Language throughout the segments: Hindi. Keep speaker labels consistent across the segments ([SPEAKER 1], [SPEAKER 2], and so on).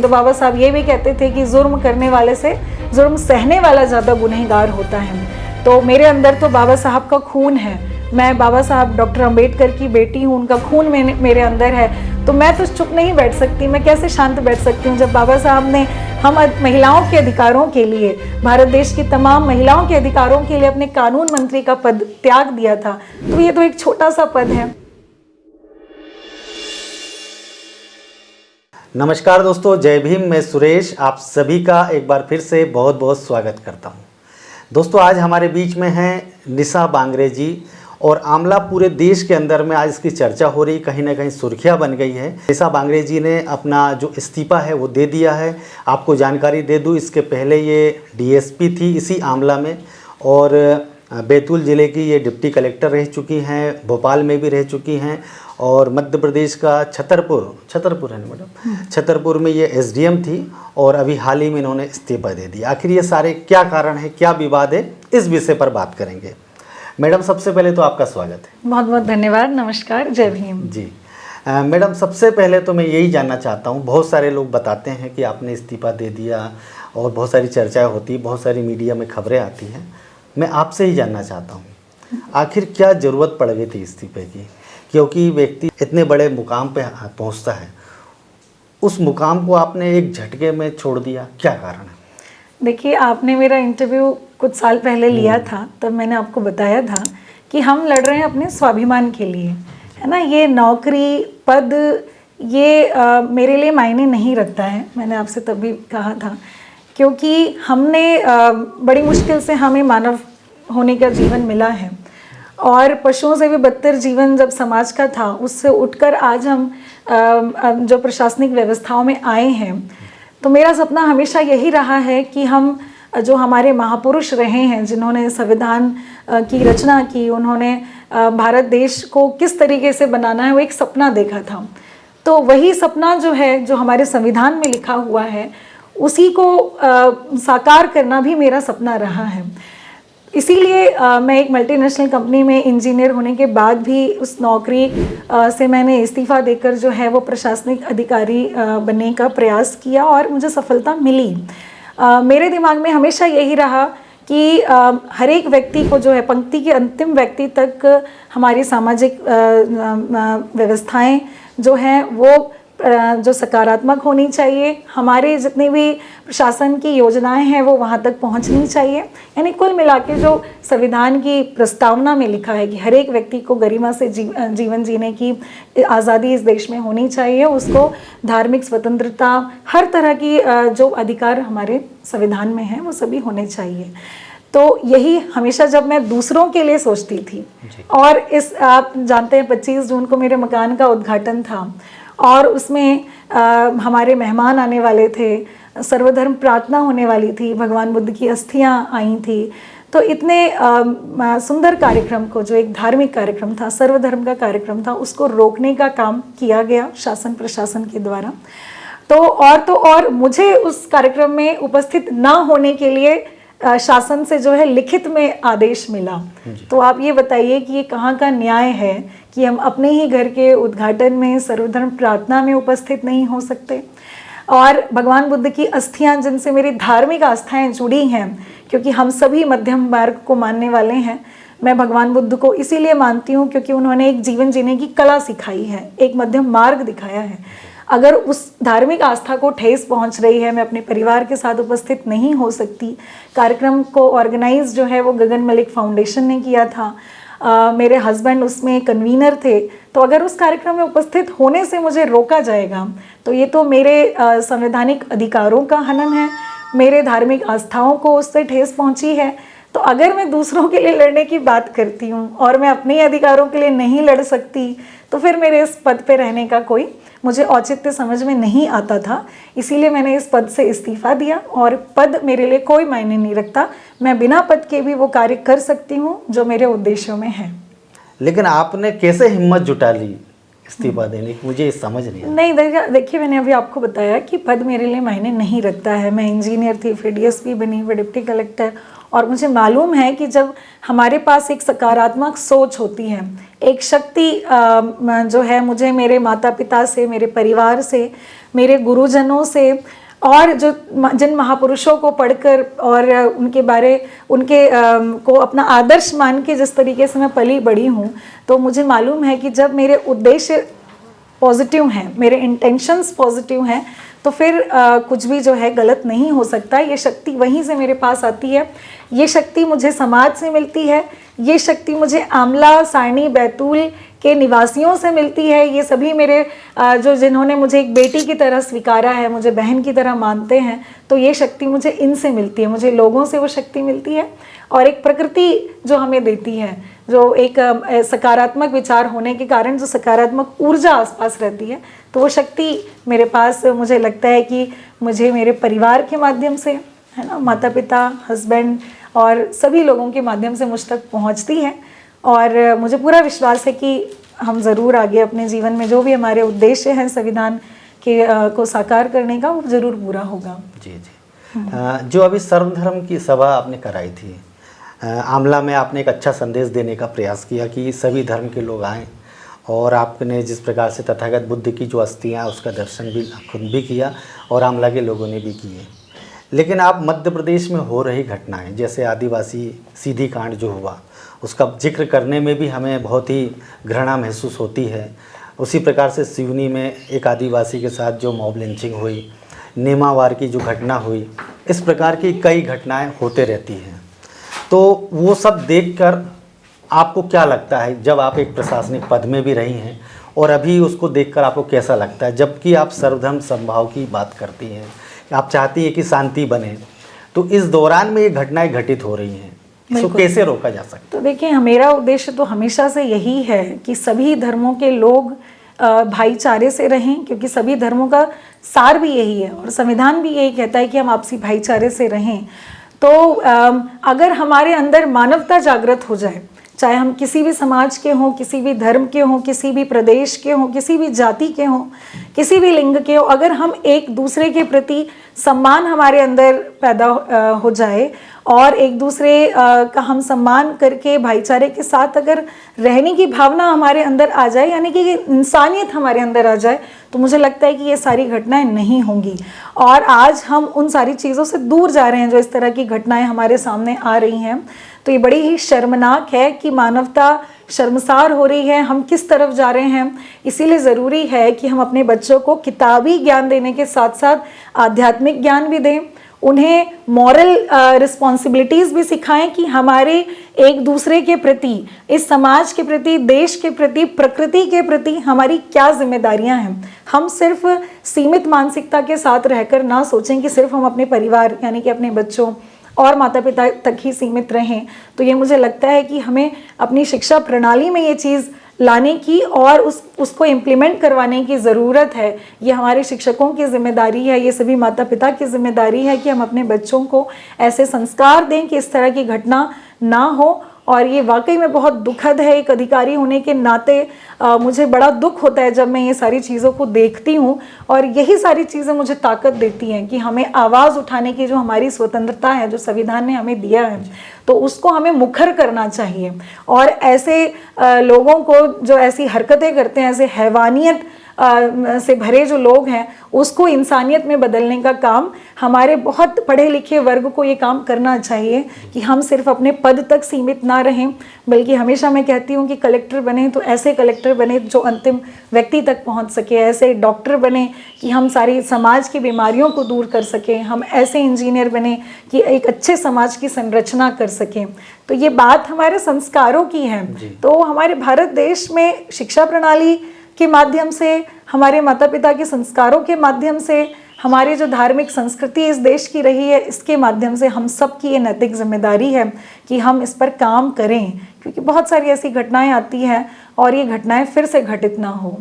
[SPEAKER 1] तो बाबा साहब ये भी कहते थे कि जुर्म करने वाले से जुर्म सहने वाला ज़्यादा गुनहगार होता है। तो मेरे अंदर तो बाबा साहब का खून है। मैं बाबा साहब डॉक्टर अंबेडकर की बेटी हूँ, उनका खून मेरे अंदर है। तो मैं तो चुप नहीं बैठ सकती, मैं कैसे शांत बैठ सकती हूँ जब बाबा साहब ने हम महिलाओं के अधिकारों के लिए, भारत देश की तमाम महिलाओं के अधिकारों के लिए अपने कानून मंत्री का पद त्याग दिया था। तो ये तो एक छोटा सा पद है।
[SPEAKER 2] नमस्कार दोस्तों, जय भीम। मैं सुरेश आप सभी का एक बार फिर से बहुत बहुत स्वागत करता हूं। दोस्तों, आज हमारे बीच में हैं निशा बांगरे जी और आमला पूरे देश के अंदर में आज इसकी चर्चा हो रही, कहीं ना कहीं सुर्खियां बन गई है। निशा बांगरे जी ने अपना जो इस्तीफ़ा है वो दे दिया है। आपको जानकारी दे दूँ, इसके पहले ये डीएसपी थी इसी आमला में और बैतूल ज़िले की ये डिप्टी कलेक्टर रह चुकी हैं, भोपाल में भी रह चुकी हैं और मध्य प्रदेश का छतरपुर है ना मैडम, छतरपुर में ये एसडीएम थी और अभी हाल ही में इन्होंने इस्तीफा दे दिया। आखिर ये सारे क्या कारण है, क्या विवाद है, इस विषय पर बात करेंगे। मैडम, सबसे पहले तो आपका स्वागत है।
[SPEAKER 1] बहुत बहुत धन्यवाद। नमस्कार, जय भीम
[SPEAKER 2] जी। मैडम, सबसे पहले तो मैं यही जानना चाहता हूँ, बहुत सारे लोग बताते हैं कि आपने इस्तीफा दे दिया और बहुत सारी चर्चाएँ होती, बहुत सारी मीडिया में खबरें आती हैं। मैं आपसे ही जानना चाहता हूँ, आखिर क्या ज़रूरत पड़ गई थी इस्तीफे की? क्योंकि व्यक्ति इतने बड़े मुकाम पे पहुंचता है, उस मुकाम को आपने एक झटके में छोड़ दिया, क्या कारण है?
[SPEAKER 1] देखिए, आपने मेरा इंटरव्यू कुछ साल पहले लिया था, तब मैंने आपको बताया था कि हम लड़ रहे हैं अपने स्वाभिमान के लिए, है ना। ये नौकरी पद ये मेरे लिए मायने नहीं रखता है। मैंने आपसे तब भी कहा था, क्योंकि हमने बड़ी मुश्किल से हमें मानव होने का जीवन मिला है और पशुओं से भी बदतर जीवन जब समाज का था, उससे उठकर आज हम जो प्रशासनिक व्यवस्थाओं में आए हैं। तो मेरा सपना हमेशा यही रहा है कि हम जो हमारे महापुरुष रहे हैं, जिन्होंने संविधान की रचना की, उन्होंने भारत देश को किस तरीके से बनाना है, वो एक सपना देखा था। तो वही सपना जो है, जो हमारे संविधान में लिखा हुआ है, उसी को साकार करना भी मेरा सपना रहा है। इसीलिए मैं एक मल्टीनेशनल कंपनी में इंजीनियर होने के बाद भी उस नौकरी से मैंने इस्तीफ़ा देकर जो है वो प्रशासनिक अधिकारी बनने का प्रयास किया और मुझे सफलता मिली। मेरे दिमाग में हमेशा यही रहा कि हर एक व्यक्ति को जो है, पंक्ति के अंतिम व्यक्ति तक हमारी सामाजिक व्यवस्थाएं जो हैं वो जो सकारात्मक होनी चाहिए। हमारे जितनी भी प्रशासन की योजनाएं हैं वो वहाँ तक पहुँचनी चाहिए। यानी कुल मिला के जो संविधान की प्रस्तावना में लिखा है कि हर एक व्यक्ति को गरिमा से जीवन जीने की आज़ादी इस देश में होनी चाहिए, उसको धार्मिक स्वतंत्रता, हर तरह की जो अधिकार हमारे संविधान में हैं वो सभी होने चाहिए। तो यही हमेशा जब मैं दूसरों के लिए सोचती थी, और इस आप जानते हैं 25 जून को मेरे मकान का उद्घाटन था और उसमें हमारे मेहमान आने वाले थे, सर्वधर्म प्रार्थना होने वाली थी, भगवान बुद्ध की अस्थियां आई थी। तो इतने सुंदर कार्यक्रम को, जो एक धार्मिक कार्यक्रम था, सर्वधर्म का कार्यक्रम था, उसको रोकने का काम किया गया शासन प्रशासन के द्वारा। तो और मुझे उस कार्यक्रम में उपस्थित ना होने के लिए शासन से जो है लिखित में आदेश मिला। तो आप ये बताइए कि ये कहाँ का न्याय है कि हम अपने ही घर के उद्घाटन में सर्वधर्म प्रार्थना में उपस्थित नहीं हो सकते। और भगवान बुद्ध की अस्थियां, जिनसे मेरी धार्मिक आस्थाएं जुड़ी हैं, क्योंकि हम सभी मध्यम मार्ग को मानने वाले हैं। मैं भगवान बुद्ध को इसीलिए मानती हूँ क्योंकि उन्होंने एक जीवन जीने की कला सिखाई है, एक मध्यम मार्ग दिखाया है। अगर उस धार्मिक आस्था को ठेस पहुंच रही है, मैं अपने परिवार के साथ उपस्थित नहीं हो सकती। कार्यक्रम को ऑर्गेनाइज जो है वो गगन मलिक फाउंडेशन ने किया था, मेरे हस्बैंड उसमें कन्वीनर थे। तो अगर उस कार्यक्रम में उपस्थित होने से मुझे रोका जाएगा तो ये तो मेरे संवैधानिक अधिकारों का हनन है, मेरे धार्मिक आस्थाओं को उससे ठेस पहुंची है। तो अगर मैं दूसरों के लिए लड़ने की बात करती हूँ और मैं अपने अधिकारों के लिए नहीं लड़ सकती, तो फिर मेरे इस पद पे रहने का कोई मुझे औचित्य समझ में नहीं आता था। इसीलिए मैंने इस पद से इस्तीफ़ा दिया और पद मेरे लिए कोई मायने नहीं रखता। मैं बिना पद के भी वो कार्य कर सकती हूँ जो मेरे उद्देश्यों में है।
[SPEAKER 2] लेकिन आपने कैसे हिम्मत जुटा ली इस्तीफा देने की, मुझे समझ नहीं।
[SPEAKER 1] देखिए, मैंने अभी आपको बताया कि पद मेरे लिए मायने नहीं रखता है। मैं इंजीनियर थी, फिर डीएसपी बनी, फिर डिप्टी कलेक्टर, और मुझे मालूम है कि जब हमारे पास एक सकारात्मक सोच होती है, एक शक्ति जो है मुझे मेरे माता पिता से, मेरे परिवार से, मेरे गुरुजनों से और जो जिन महापुरुषों को पढ़कर और उनके को अपना आदर्श मान के जिस तरीके से मैं पली बड़ी हूँ, तो मुझे मालूम है कि जब मेरे उद्देश्य पॉजिटिव हैं, मेरे इंटेंशंस पॉजिटिव हैं, तो फिर कुछ भी जो है गलत नहीं हो सकता। ये शक्ति वहीं से मेरे पास आती है, ये शक्ति मुझे समाज से मिलती है, ये शक्ति मुझे आमला, सारणी, बैतूल के निवासियों से मिलती है। ये सभी मेरे जिन्होंने मुझे एक बेटी की तरह स्वीकारा है, मुझे बहन की तरह मानते हैं, तो ये शक्ति मुझे इनसे मिलती है, मुझे लोगों से वो शक्ति मिलती है। और एक प्रकृति जो हमें देती है, जो एक सकारात्मक विचार होने के कारण जो सकारात्मक ऊर्जा आसपास रहती है, तो वो शक्ति मेरे पास मुझे लगता है कि मुझे मेरे परिवार के माध्यम से, है ना, माता पिता, हस्बैंड और सभी लोगों के माध्यम से मुझ तक पहुंचती है। और मुझे पूरा विश्वास है कि हम ज़रूर आगे अपने जीवन में जो भी हमारे उद्देश्य हैं संविधान के को साकार करने का, वो ज़रूर पूरा होगा।
[SPEAKER 2] जी जी। जो अभी सर्वधर्म की सभा आपने कराई थी आमला में, आपने एक अच्छा संदेश देने का प्रयास किया कि सभी धर्म के लोग आएँ, और आपने जिस प्रकार से तथागत बुद्ध की जो अस्थियाँ उसका दर्शन भी खुद भी किया और आमला के लोगों ने भी किए। लेकिन आप मध्य प्रदेश में हो रही घटनाएं, जैसे आदिवासी सीधी कांड जो हुआ, उसका जिक्र करने में भी हमें बहुत ही घृणा महसूस होती है। उसी प्रकार से सिवनी में एक आदिवासी के साथ जो मॉब लिंचिंग हुई, नेमावार की जो घटना हुई, इस प्रकार की कई घटनाएं होते रहती हैं। तो वो सब देखकर आपको क्या लगता है, जब आप एक प्रशासनिक पद में भी रही हैं और अभी उसको देखकर आपको कैसा लगता है, जबकि आप सर्वधर्म समभाव की बात करती हैं, आप चाहती हैं कि शांति बने, तो इस दौरान में ये घटनाएं घटित हो रही हैं, इसको कैसे रोका जा सकता है?
[SPEAKER 1] तो देखिए, मेरा उद्देश्य तो हमेशा से यही है कि सभी धर्मों के लोग भाईचारे से रहें, क्योंकि सभी धर्मों का सार भी यही है और संविधान भी यही कहता है कि हम आपसी भाईचारे से रहें। तो अगर हमारे अंदर मानवता जागृत हो जाए, चाहे हम किसी भी समाज के हों, किसी भी धर्म के हों, किसी भी प्रदेश के हों, किसी भी जाति के हों, किसी भी लिंग के हों, अगर हम एक दूसरे के प्रति सम्मान हमारे अंदर पैदा हो जाए और एक दूसरे का हम सम्मान करके भाईचारे के साथ अगर रहने की भावना हमारे अंदर आ जाए, यानी कि इंसानियत हमारे अंदर आ जाए, तो मुझे लगता है कि ये सारी घटनाएं नहीं होंगी। और आज हम उन सारी चीज़ों से दूर जा रहे हैं जो इस तरह की घटनाएं हमारे सामने आ रही हैं। तो ये बड़ी ही शर्मनाक है कि मानवता शर्मसार हो रही है, हम किस तरफ जा रहे हैं। इसीलिए ज़रूरी है कि हम अपने बच्चों को किताबी ज्ञान देने के साथ साथ आध्यात्मिक ज्ञान भी दें, उन्हें मॉरल रिस्पॉन्सिबिलिटीज़ भी सिखाएं कि हमारे एक दूसरे के प्रति, इस समाज के प्रति, देश के प्रति, प्रकृति के प्रति हमारी क्या जिम्मेदारियां हैं। हम सिर्फ सीमित मानसिकता के साथ रहकर ना सोचें कि सिर्फ हम अपने परिवार यानी कि अपने बच्चों और माता पिता तक ही सीमित रहें। तो ये मुझे लगता है कि हमें अपनी शिक्षा प्रणाली में ये चीज़ लाने की और उसको इम्प्लीमेंट करवाने की ज़रूरत है। ये हमारे शिक्षकों की जिम्मेदारी है, ये सभी माता पिता की जिम्मेदारी है कि हम अपने बच्चों को ऐसे संस्कार दें कि इस तरह की घटना ना हो। और ये वाकई में बहुत दुखद है। एक अधिकारी होने के नाते मुझे बड़ा दुख होता है जब मैं ये सारी चीज़ों को देखती हूँ, और यही सारी चीज़ें मुझे ताकत देती हैं कि हमें आवाज़ उठाने की जो हमारी स्वतंत्रता है, जो संविधान ने हमें दिया है, तो उसको हमें मुखर करना चाहिए। और ऐसे लोगों को जो ऐसी हरकतें करते हैं, ऐसे हैवानियत से भरे जो लोग हैं, उसको इंसानियत में बदलने का काम हमारे बहुत पढ़े लिखे वर्ग को ये काम करना चाहिए कि हम सिर्फ अपने पद तक सीमित ना रहें, बल्कि हमेशा मैं कहती हूँ कि कलेक्टर बने तो ऐसे कलेक्टर बने जो अंतिम व्यक्ति तक पहुँच सके, ऐसे डॉक्टर बने कि हम सारी समाज की बीमारियों को दूर कर सकें, हम ऐसे इंजीनियर बने कि एक अच्छे समाज की संरचना कर सकें। तो ये बात हमारे संस्कारों की है। तो हमारे भारत देश में शिक्षा प्रणाली के माध्यम से, हमारे माता पिता के संस्कारों के माध्यम से, हमारी जो धार्मिक संस्कृति इस देश की रही है, इसके माध्यम से हम सब की ये नैतिक जिम्मेदारी है कि हम इस पर काम करें, क्योंकि बहुत सारी ऐसी घटनाएं आती हैं और ये घटनाएं फिर से घटित ना हो।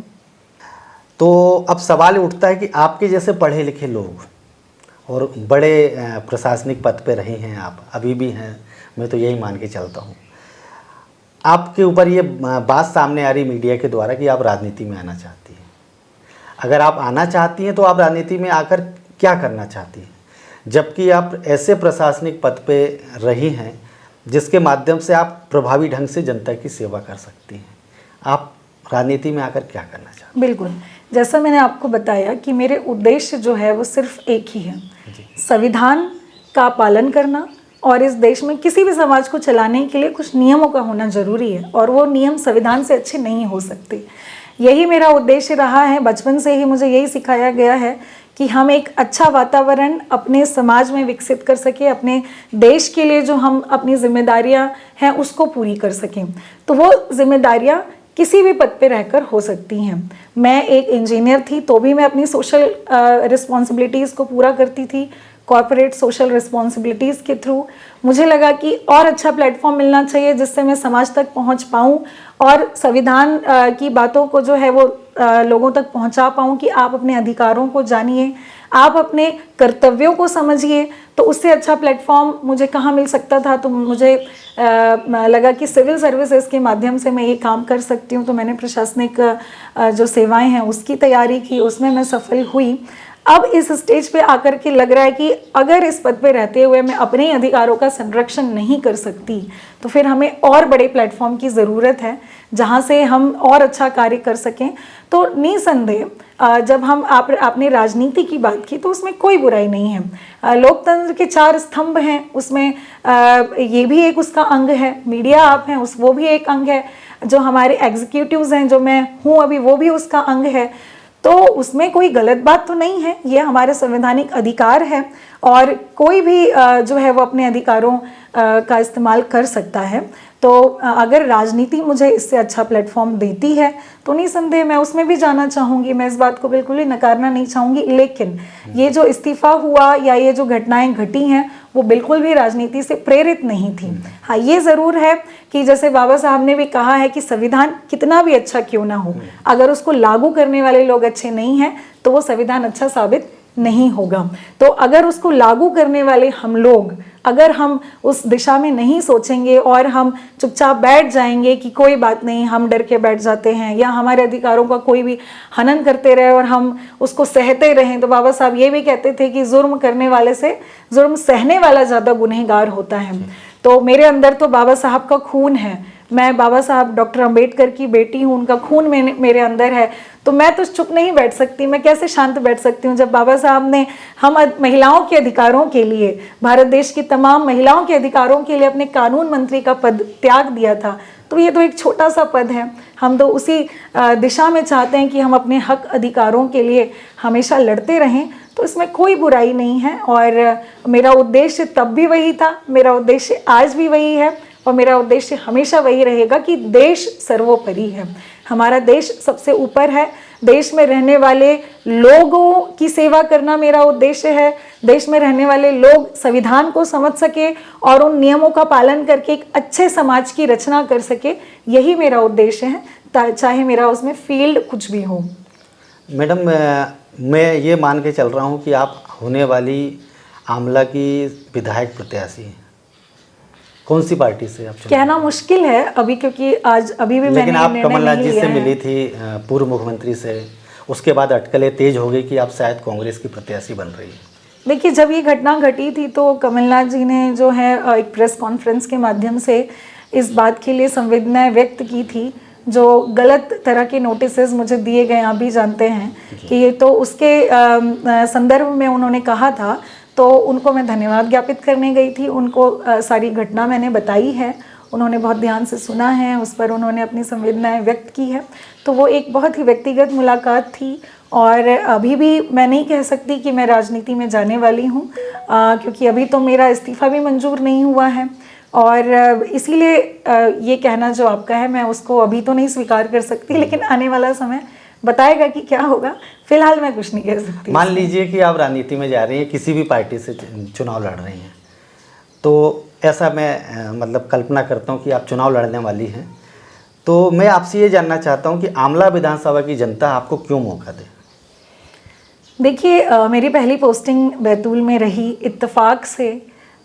[SPEAKER 2] तो अब सवाल उठता है कि आपके जैसे पढ़े लिखे लोग और बड़े प्रशासनिक पद पे रहे हैं, आप अभी भी हैं, मैं तो यही मान के चलता हूँ, आपके ऊपर ये बात सामने आ रही मीडिया के द्वारा कि आप राजनीति में आना चाहती हैं। अगर आप आना चाहती हैं तो आप राजनीति में आकर क्या करना चाहती हैं? जबकि आप ऐसे प्रशासनिक पद पे रही हैं जिसके माध्यम से आप प्रभावी ढंग से जनता की सेवा कर सकती हैं। आप राजनीति में आकर क्या करना चाहते हैं?
[SPEAKER 1] बिल्कुल, जैसा मैंने आपको बताया कि मेरे उद्देश्य जो है वो सिर्फ एक ही है, संविधान का पालन करना, और इस देश में किसी भी समाज को चलाने के लिए कुछ नियमों का होना ज़रूरी है, और वो नियम संविधान से अच्छे नहीं हो सकते। यही मेरा उद्देश्य रहा है। बचपन से ही मुझे यही सिखाया गया है कि हम एक अच्छा वातावरण अपने समाज में विकसित कर सकें, अपने देश के लिए जो हम अपनी जिम्मेदारियां हैं उसको पूरी कर सकें। तो वो जिम्मेदारियां किसी भी पद पे रहकर हो सकती हैं। मैं एक इंजीनियर थी तो भी मैं अपनी सोशल रिस्पॉन्सिबिलिटीज़ को पूरा करती थी। कॉर्पोरेट सोशल रिस्पॉन्सिबिलिटीज़ के थ्रू मुझे लगा कि और अच्छा प्लेटफॉर्म मिलना चाहिए जिससे मैं समाज तक पहुंच पाऊं और संविधान की बातों को जो है वो लोगों तक पहुंचा पाऊं कि आप अपने अधिकारों को जानिए, आप अपने कर्तव्यों को समझिए। तो उससे अच्छा प्लेटफॉर्म मुझे कहाँ मिल सकता था। तो मुझे लगा कि सिविल सर्विसेज के माध्यम से मैं ये काम कर सकती हूँ। तो मैंने प्रशासनिक जो सेवाएं हैं उसकी तैयारी की, उसमें मैं सफल हुई। अब इस स्टेज पे आकर के लग रहा है कि अगर इस पद पे रहते हुए मैं अपने अधिकारों का संरक्षण नहीं कर सकती तो फिर हमें और बड़े प्लेटफॉर्म की ज़रूरत है जहाँ से हम और अच्छा कार्य कर सकें। तो निसंदेह जब हम आपने राजनीति की बात की तो उसमें कोई बुराई नहीं है। लोकतंत्र के 4 स्तंभ हैं, उसमें ये भी एक उसका अंग है। मीडिया आप हैं वो भी एक अंग है। जो हमारे एग्जीक्यूटिव्स हैं, जो मैं हूँ अभी, वो भी उसका अंग है। तो उसमें कोई गलत बात तो नहीं है, ये हमारे संवैधानिक अधिकार है और कोई भी जो है वो अपने अधिकारों का इस्तेमाल कर सकता है। तो अगर राजनीति मुझे इससे अच्छा प्लेटफॉर्म देती है तो निसंदेह मैं उसमें भी जाना चाहूँगी। मैं इस बात को बिल्कुल ही नकारना नहीं चाहूँगी। लेकिन ये जो इस्तीफा हुआ या ये जो घटनाएं घटी हैं वो बिल्कुल भी राजनीति से प्रेरित नहीं थी। हाँ, ये ज़रूर है कि जैसे बाबा साहब ने भी कहा है कि संविधान कितना भी अच्छा क्यों ना हो, अगर उसको लागू करने वाले लोग अच्छे नहीं हैं तो वो संविधान अच्छा साबित नहीं होगा। तो अगर उसको लागू करने वाले हम लोग, अगर हम उस दिशा में नहीं सोचेंगे और हम चुपचाप बैठ जाएंगे कि कोई बात नहीं, हम डर के बैठ जाते हैं, या हमारे अधिकारों का कोई भी हनन करते रहे और हम उसको सहते रहें, तो बाबा साहब ये भी कहते थे कि जुर्म करने वाले से जुर्म सहने वाला ज़्यादा गुनहगार होता है। तो मेरे अंदर तो बाबा साहब का खून है। मैं बाबा साहब डॉक्टर अंबेडकर की बेटी हूँ, उनका खून मेरे अंदर है। तो मैं तो चुप नहीं बैठ सकती, मैं कैसे शांत बैठ सकती हूँ जब बाबा साहब ने हम महिलाओं के अधिकारों के लिए, भारत देश की तमाम महिलाओं के अधिकारों के लिए अपने कानून मंत्री का पद त्याग दिया था। तो ये तो एक छोटा सा पद है। हम तो उसी दिशा में चाहते हैं कि हम अपने हक अधिकारों के लिए हमेशा लड़ते रहें। तो इसमें कोई बुराई नहीं है और मेरा उद्देश्य तब भी वही था, मेरा उद्देश्य आज भी वही है और मेरा उद्देश्य हमेशा वही रहेगा कि देश सर्वोपरि है, हमारा देश सबसे ऊपर है। देश में रहने वाले लोगों की सेवा करना मेरा उद्देश्य है। देश में रहने वाले लोग संविधान को समझ सके और उन नियमों का पालन करके एक अच्छे समाज की रचना कर सके, यही मेरा उद्देश्य है, चाहे मेरा उसमें फील्ड कुछ भी हो।
[SPEAKER 2] मैडम, मैं ये मान के चल रहा हूँ कि आप होने वाली आमला की विधायक प्रत्याशी हैं। कौन सी पार्टी से आप
[SPEAKER 1] कहना मुश्किल है अभी, क्योंकि आज अभी भी
[SPEAKER 2] लेकिन
[SPEAKER 1] मैंने
[SPEAKER 2] आप
[SPEAKER 1] निर्णय
[SPEAKER 2] कमलनाथ
[SPEAKER 1] नहीं
[SPEAKER 2] जी
[SPEAKER 1] लिया
[SPEAKER 2] से
[SPEAKER 1] है।
[SPEAKER 2] मिली थी, पूर्व मुख्यमंत्री से, उसके बाद अटकलें तेज हो गई कि आप शायद कांग्रेस की प्रत्याशी बन रही है।
[SPEAKER 1] देखिए, जब ये घटना घटी थी तो कमलनाथ जी ने जो है एक प्रेस कॉन्फ्रेंस के माध्यम से इस बात के लिए संवेदनाएं व्यक्त की थी। जो गलत तरह के नोटिसेस मुझे दिए गए, आप भी जानते हैं कि ये तो उसके संदर्भ में उन्होंने कहा था। तो उनको मैं धन्यवाद ज्ञापित करने गई थी। उनको सारी घटना मैंने बताई है, उन्होंने बहुत ध्यान से सुना है, उस पर उन्होंने अपनी संवेदनाएं व्यक्त की है। तो वो एक बहुत ही व्यक्तिगत मुलाकात थी और अभी भी मैं नहीं कह सकती कि मैं राजनीति में जाने वाली हूँ, क्योंकि अभी तो मेरा इस्तीफ़ा भी मंजूर नहीं हुआ है और इसीलिए ये कहना जो आपका है मैं उसको अभी तो नहीं स्वीकार कर सकती, लेकिन आने वाला समय बताएगा कि क्या होगा। फिलहाल मैं कुछ नहीं कह सकती।
[SPEAKER 2] मान लीजिए कि आप राजनीति में जा रही हैं, किसी भी पार्टी से चुनाव लड़ रही हैं, तो ऐसा मैं मतलब कल्पना करता हूं कि आप चुनाव लड़ने वाली हैं, तो मैं आपसे ये जानना चाहता हूं कि आमला विधानसभा की जनता आपको क्यों मौका दे?
[SPEAKER 1] देखिए, मेरी पहली पोस्टिंग बैतूल में रही, इत्तेफाक से,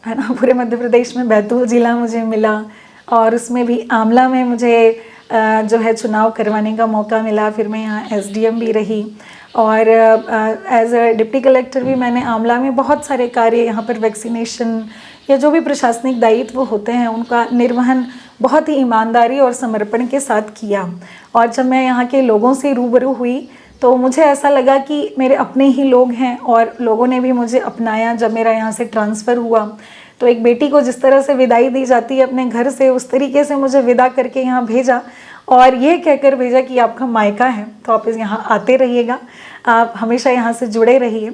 [SPEAKER 1] है ना। पूरे मध्य प्रदेश में बैतूल ज़िला मुझे मिला और उसमें भी आमला में मुझे जो है चुनाव करवाने का मौका मिला। फिर मैं यहाँ SDM भी रही और एज अ डिप्टी कलेक्टर भी मैंने आमला में बहुत सारे कार्य यहाँ पर वैक्सीनेशन या जो भी प्रशासनिक दायित्व होते हैं उनका निर्वहन बहुत ही ईमानदारी और समर्पण के साथ किया। और जब मैं यहाँ के लोगों से रूबरू हुई तो मुझे ऐसा लगा कि मेरे अपने ही लोग हैं और लोगों ने भी मुझे अपनाया। जब मेरा यहाँ से ट्रांसफ़र हुआ तो एक बेटी को जिस तरह से विदाई दी जाती है अपने घर से, उस तरीके से मुझे विदा करके यहाँ भेजा और ये कहकर भेजा कि आपका मायका है तो आप यहाँ आते रहिएगा, आप हमेशा यहाँ से जुड़े रहिए।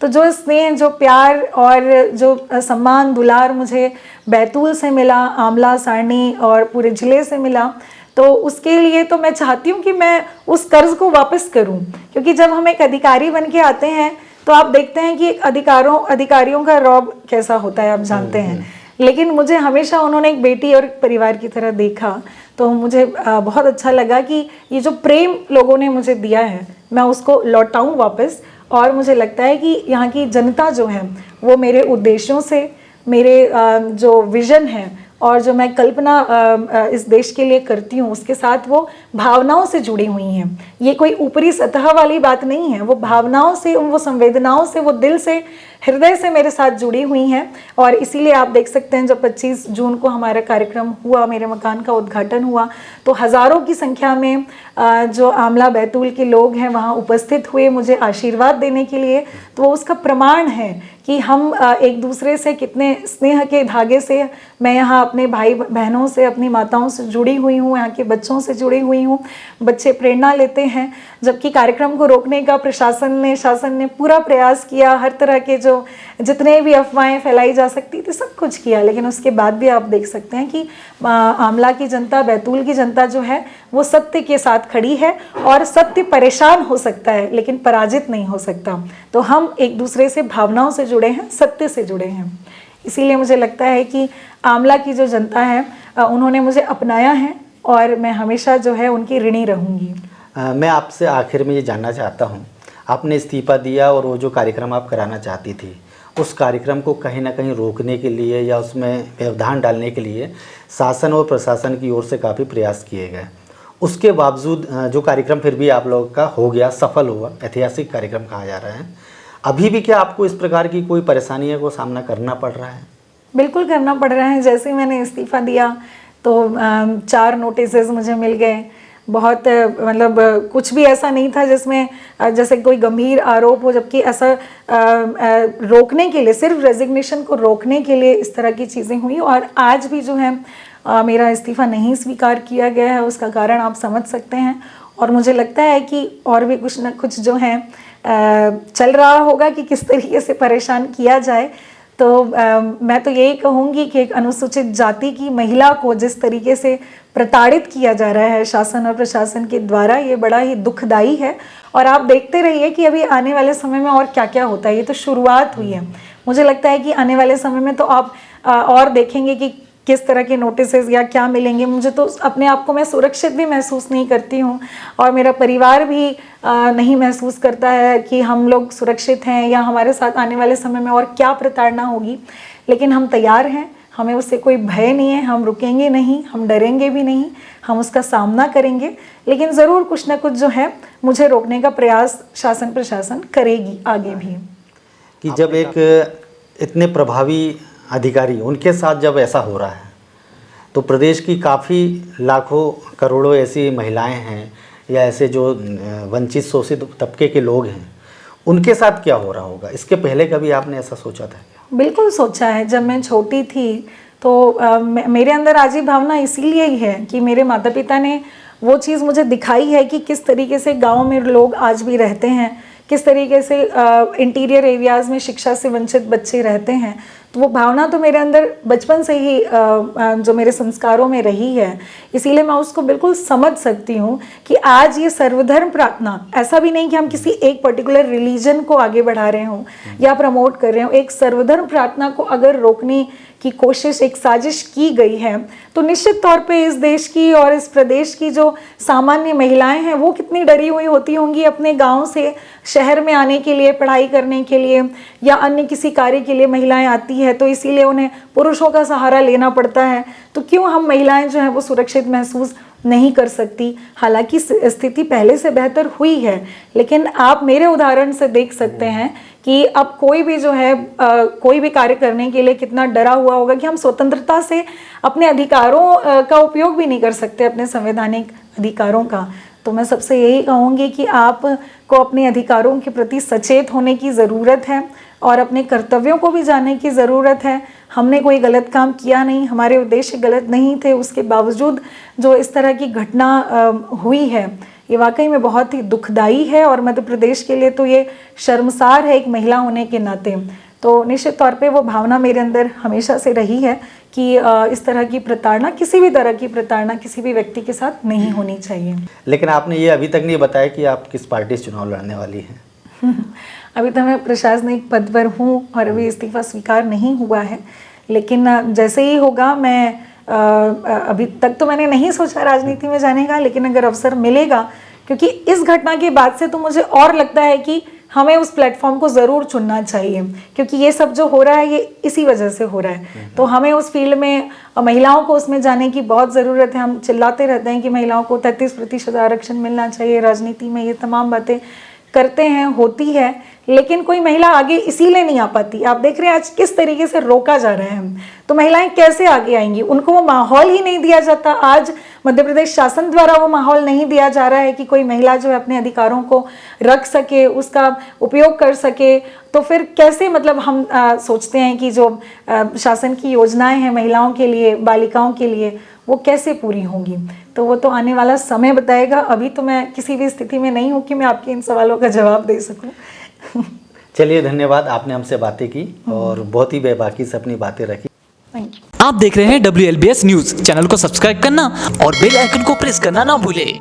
[SPEAKER 1] तो जो स्नेह, जो प्यार और जो सम्मान दुलार मुझे बैतूल से मिला, आमला, सारनी और पूरे ज़िले से मिला, तो उसके लिए तो मैं चाहती हूँ कि मैं उस कर्ज़ को वापस करूँ। क्योंकि जब हम एक अधिकारी बन के आते हैं तो आप देखते हैं कि अधिकारियों का रौब कैसा होता है, आप जानते हैं। लेकिन मुझे हमेशा उन्होंने एक बेटी और परिवार की तरह देखा, तो मुझे बहुत अच्छा लगा कि ये जो प्रेम लोगों ने मुझे दिया है मैं उसको लौटाऊं वापस। और मुझे लगता है कि यहाँ की जनता जो है वो मेरे उद्देश्यों से, मेरे जो विज़न है और जो मैं कल्पना इस देश के लिए करती हूँ उसके साथ वो भावनाओं से जुड़ी हुई हैं। ये कोई ऊपरी सतह वाली बात नहीं है, वो भावनाओं से, वो संवेदनाओं से, वो दिल से, हृदय से मेरे साथ जुड़ी हुई हैं। और इसीलिए आप देख सकते हैं जब 25 जून को हमारा कार्यक्रम हुआ, मेरे मकान का उद्घाटन हुआ, तो हज़ारों की संख्या में जो आमला बैतूल के लोग हैं वहाँ उपस्थित हुए मुझे आशीर्वाद देने के लिए। तो वो उसका प्रमाण है कि हम एक दूसरे से कितने स्नेह के धागे से, मैं यहाँ अपने भाई बहनों से, अपनी माताओं से जुड़ी हुई हूँ, यहाँ के बच्चों से जुड़ी हुई हूँ। बच्चे प्रेरणा लेते हैं। जबकि कार्यक्रम को रोकने का शासन ने पूरा प्रयास किया, हर तरह के जो जितने भी अफवाहें फैलाई जा सकती थी सब कुछ किया, लेकिन उसके बाद भी आप देख सकते हैं कि आमला की जनता, बैतूल की जनता जो है वो सत्य के साथ खड़ी है। और सत्य परेशान हो सकता है लेकिन पराजित नहीं हो सकता। तो हम एक दूसरे से भावनाओं से जुड़े हैं, सत्य से जुड़े हैं। इसीलिए मुझे लगता है कि आमला की जो जनता है उन्होंने मुझे अपनाया है और मैं हमेशा जो है उनकी ऋणी रहूँगी।
[SPEAKER 2] मैं आपसे आखिर में ये जानना चाहता हूँ, आपने इस्तीफ़ा दिया और वो जो कार्यक्रम आप कराना चाहती थी उस कार्यक्रम को कहीं ना कहीं रोकने के लिए या उसमें व्यवधान डालने के लिए शासन और प्रशासन की ओर से काफ़ी प्रयास किए गए। उसके बावजूद जो कार्यक्रम फिर भी आप लोगों का हो गया, सफल हुआ, ऐतिहासिक कार्यक्रम कहा जा रहा है। अभी भी क्या आपको इस प्रकार की कोई परेशानियों को सामना करना पड़ रहा है?
[SPEAKER 1] बिल्कुल करना पड़ रहा है। जैसे मैंने इस्तीफ़ा दिया तो 4 नोटिसेस मुझे मिल गए। बहुत मतलब कुछ भी ऐसा नहीं था जिसमें जैसे कोई गंभीर आरोप हो, जबकि ऐसा रोकने के लिए, सिर्फ रेजिग्नेशन को रोकने के लिए इस तरह की चीज़ें हुई। और आज भी जो है मेरा इस्तीफ़ा नहीं स्वीकार किया गया है, उसका कारण आप समझ सकते हैं। और मुझे लगता है कि और भी कुछ न कुछ जो है चल रहा होगा कि किस तरीके से परेशान किया जाए। तो मैं तो यही कहूँगी कि एक अनुसूचित जाति की महिला को जिस तरीके से प्रताड़ित किया जा रहा है शासन और प्रशासन के द्वारा, ये बड़ा ही दुखदाई है। और आप देखते रहिए कि अभी आने वाले समय में और क्या क्या होता है। ये तो शुरुआत हुई है। मुझे लगता है कि आने वाले समय में तो आप और देखेंगे कि किस तरह के नोटिसेस या क्या मिलेंगे। मुझे तो अपने आप को मैं सुरक्षित भी महसूस नहीं करती हूँ और मेरा परिवार भी नहीं महसूस करता है कि हम लोग सुरक्षित हैं या हमारे साथ आने वाले समय में और क्या प्रताड़ना होगी। लेकिन हम तैयार हैं, हमें उससे कोई भय नहीं है, हम रुकेंगे नहीं, हम डरेंगे भी नहीं, हम उसका सामना करेंगे। लेकिन ज़रूर कुछ ना कुछ जो है मुझे रोकने का प्रयास शासन प्रशासन करेगी आगे भी।
[SPEAKER 2] कि जब एक इतने प्रभावी अधिकारी, उनके साथ जब ऐसा हो रहा है तो प्रदेश की काफ़ी लाखों करोड़ों ऐसी महिलाएं हैं या ऐसे जो वंचित शोषित तबके के लोग हैं, उनके साथ क्या हो रहा होगा? इसके पहले कभी आपने ऐसा सोचा था क्या?
[SPEAKER 1] बिल्कुल सोचा है। जब मैं छोटी थी तो मेरे अंदर आज ही भावना इसीलिए ही है कि मेरे माता पिता ने वो चीज़ मुझे दिखाई है कि किस तरीके से गाँव में लोग आज भी रहते हैं, किस तरीके से इंटीरियर एरियाज़ में शिक्षा से वंचित बच्चे रहते हैं। तो वो भावना तो मेरे अंदर बचपन से ही जो मेरे संस्कारों में रही है, इसीलिए मैं उसको बिल्कुल समझ सकती हूँ कि आज ये सर्वधर्म प्रार्थना, ऐसा भी नहीं कि हम किसी एक पर्टिकुलर रिलीजन को आगे बढ़ा रहे हों या प्रमोट कर रहे हों। एक सर्वधर्म प्रार्थना को अगर रोकने की कोशिश, एक साजिश की गई है तो निश्चित तौर पे इस देश की और इस प्रदेश की जो सामान्य महिलाएं हैं वो कितनी डरी हुई होती होंगी अपने गांव से शहर में आने के लिए, पढ़ाई करने के लिए या अन्य किसी कार्य के लिए महिलाएं आती है तो इसीलिए उन्हें पुरुषों का सहारा लेना पड़ता है। तो क्यों हम महिलाएं जो हैं वो सुरक्षित महसूस नहीं कर सकती। हालांकि स्थिति पहले से बेहतर हुई है, लेकिन आप मेरे उदाहरण से देख सकते हैं कि अब कोई भी जो है कोई भी कार्य करने के लिए कितना डरा हुआ होगा कि हम स्वतंत्रता से अपने अधिकारों का उपयोग भी नहीं कर सकते, अपने संवैधानिक अधिकारों का। तो मैं सबसे यही कहूँगी कि आपको अपने अधिकारों के प्रति सचेत होने की ज़रूरत है और अपने कर्तव्यों को भी जानने की ज़रूरत है। हमने कोई गलत काम किया नहीं, हमारे उद्देश्य गलत नहीं थे, उसके बावजूद जो इस तरह की घटना हुई है ये वाकई में बहुत ही दुखदाई है और मध्य प्रदेश के लिए तो ये शर्मसार है एक महिला होने के नाते। तो निश्चित तौर पे वो भावना मेरे अंदर हमेशा से रही है कि इस तरह की प्रताड़ना, किसी भी तरह की प्रताड़ना किसी भी व्यक्ति के साथ नहीं होनी चाहिए।
[SPEAKER 2] लेकिन आपने ये अभी तक नहीं बताया कि आप किस पार्टी से चुनाव लड़ने वाली हैं।
[SPEAKER 1] अभी तो मैं प्रशासनिक पद पर हूँ और अभी इस्तीफा स्वीकार नहीं हुआ है, लेकिन जैसे ही होगा मैं अभी तक तो मैंने नहीं सोचा राजनीति में जाने का, लेकिन अगर अवसर मिलेगा, क्योंकि इस घटना के बाद से तो मुझे और लगता है कि हमें उस प्लेटफॉर्म को ज़रूर चुनना चाहिए, क्योंकि ये सब जो हो रहा है ये इसी वजह से हो रहा है। तो हमें उस फील्ड में महिलाओं को उसमें जाने की बहुत ज़रूरत है। हम चिल्लाते रहते हैं कि महिलाओं को 33% आरक्षण मिलना चाहिए, राजनीति में ये तमाम बातें करते हैं, होती है, लेकिन कोई महिला आगे इसीलिए नहीं आ पाती। आप देख रहे हैं आज किस तरीके से रोका जा रहा है, तो महिलाएं कैसे आगे आएंगी? उनको वो माहौल ही नहीं दिया जाता। आज मध्य प्रदेश शासन द्वारा वो माहौल नहीं दिया जा रहा है कि कोई महिला जो है अपने अधिकारों को रख सके, उसका उपयोग कर सके। तो फिर कैसे मतलब हम सोचते हैं कि जो शासन की योजनाएं हैं महिलाओं के लिए, बालिकाओं के लिए, वो कैसे पूरी होंगी? तो वो तो आने वाला समय बताएगा। अभी तो मैं किसी भी स्थिति में नहीं हूँ कि मैं आपके इन सवालों का जवाब दे सकूँ।
[SPEAKER 2] चलिए, धन्यवाद, आपने हमसे बातें की और बहुत ही बेबाकी से अपनी बातें रखी।
[SPEAKER 1] Thank you.
[SPEAKER 3] आप देख रहे हैं WLBS न्यूज। चैनल को सब्सक्राइब करना और बेल आइकन को प्रेस करना ना भूलें।